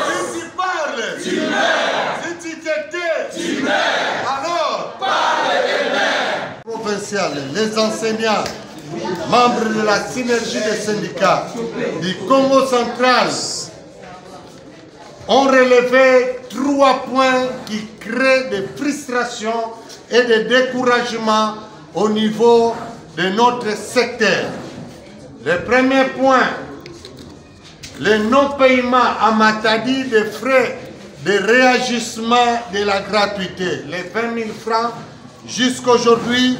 Si tu parles, tu meurs. Si tu t'étais, tu meurs. Alors, parle et meurs. Provincial, les enseignants, membres de la synergie des syndicats du Congo central, ont relevé 3 points qui créent des frustrations et des découragements au niveau de notre secteur. Le premier point, le non-paiement à Matadi des frais de réagissement de la gratuité. Les 20 000 francs jusqu'à aujourd'hui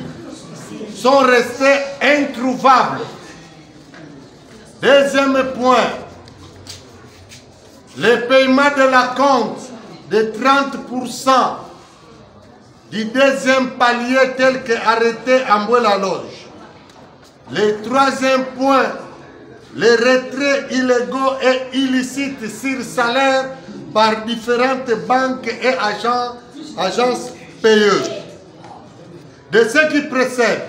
sont restés introuvables. Deuxième point, le paiement de la compte de 30% du deuxième palier tel qu'arrêté en Bois-la-Loge. Le troisième point, les retraits illégaux et illicites sur salaire par différentes banques et agences payeuses. De ce qui précède,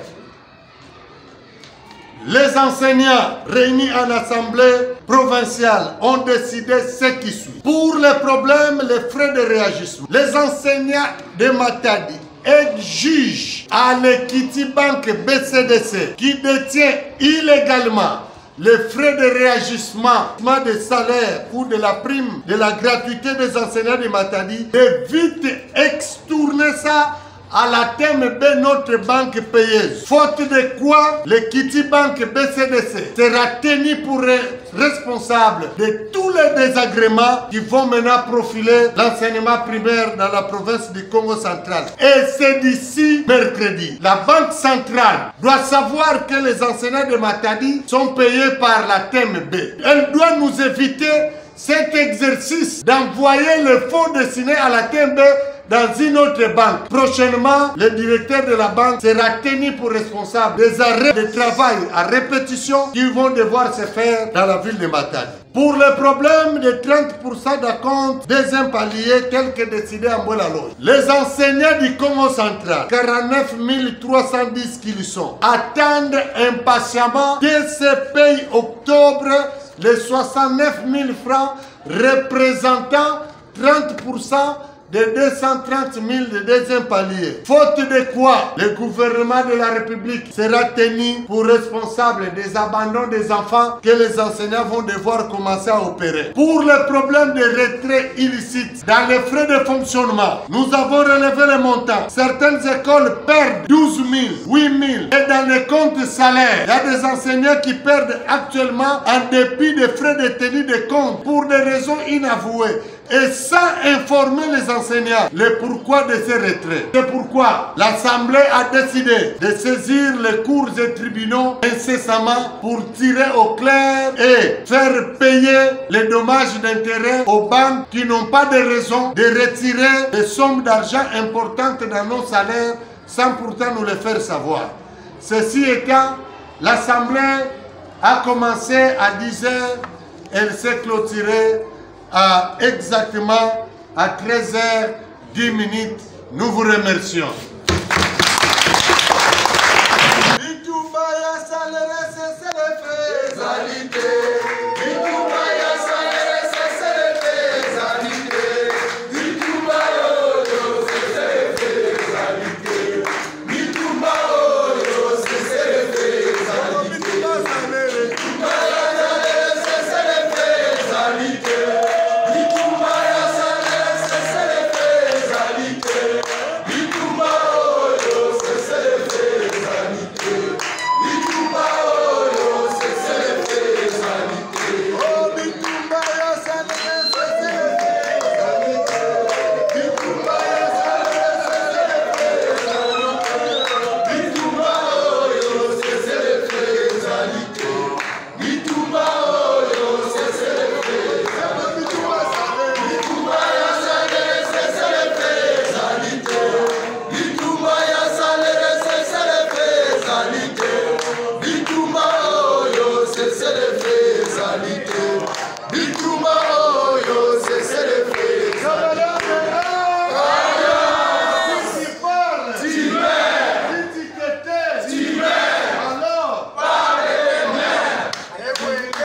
les enseignants réunis en assemblée provinciale ont décidé ce qui suit. Pour les problèmes, les frais de réagissement, les enseignants de Matadi exigent à l'Equity Bank BCDC, qui détient illégalement les frais de réagissement des salaires ou de la prime de la gratuité des enseignants de Matadi, de vite extourner ça à la TMB, notre banque payeuse. Faute de quoi, l'Equity Bank BCDC sera tenu pour responsable de tous les désagréments qui vont maintenant profiler l'enseignement primaire dans la province du Congo central. Et c'est d'ici mercredi. La Banque centrale doit savoir que les enseignants de Matadi sont payés par la TMB. Elle doit nous éviter cet exercice d'envoyer le fonds destiné à la TMB dans une autre banque. Prochainement, le directeur de la banque sera tenu pour responsable des arrêts de travail à répétition qui vont devoir se faire dans la ville de Matadi. Pour le problème de 30% d'acompte deuxième palier tel que décidé en Bois-la-Loge, les enseignants du Congo central, 49 310 qui y sont, attendent impatiemment que se paye octobre les 69 000 francs représentant 30% de 230 000 de deuxième palier. Faute de quoi, le gouvernement de la République sera tenu pour responsable des abandons des enfants que les enseignants vont devoir commencer à opérer. Pour le problème des retraits illicites, dans les frais de fonctionnement, nous avons relevé les montants. Certaines écoles perdent 12 000, 8 000. Et dans les comptes salaires, il y a des enseignants qui perdent actuellement en dépit des frais de tenue de compte pour des raisons inavouées. Et sans informer les enseignants le pourquoi de ces retraits. C'est pourquoi l'Assemblée a décidé de saisir les cours et tribunaux incessamment pour tirer au clair et faire payer les dommages d'intérêt aux banques qui n'ont pas de raison de retirer des sommes d'argent importantes dans nos salaires sans pourtant nous les faire savoir. Ceci étant, l'Assemblée a commencé à 10 h, elle s'est clôturée exactement à 13h10. Nous vous remercions. Itubaya salere c'est le fait.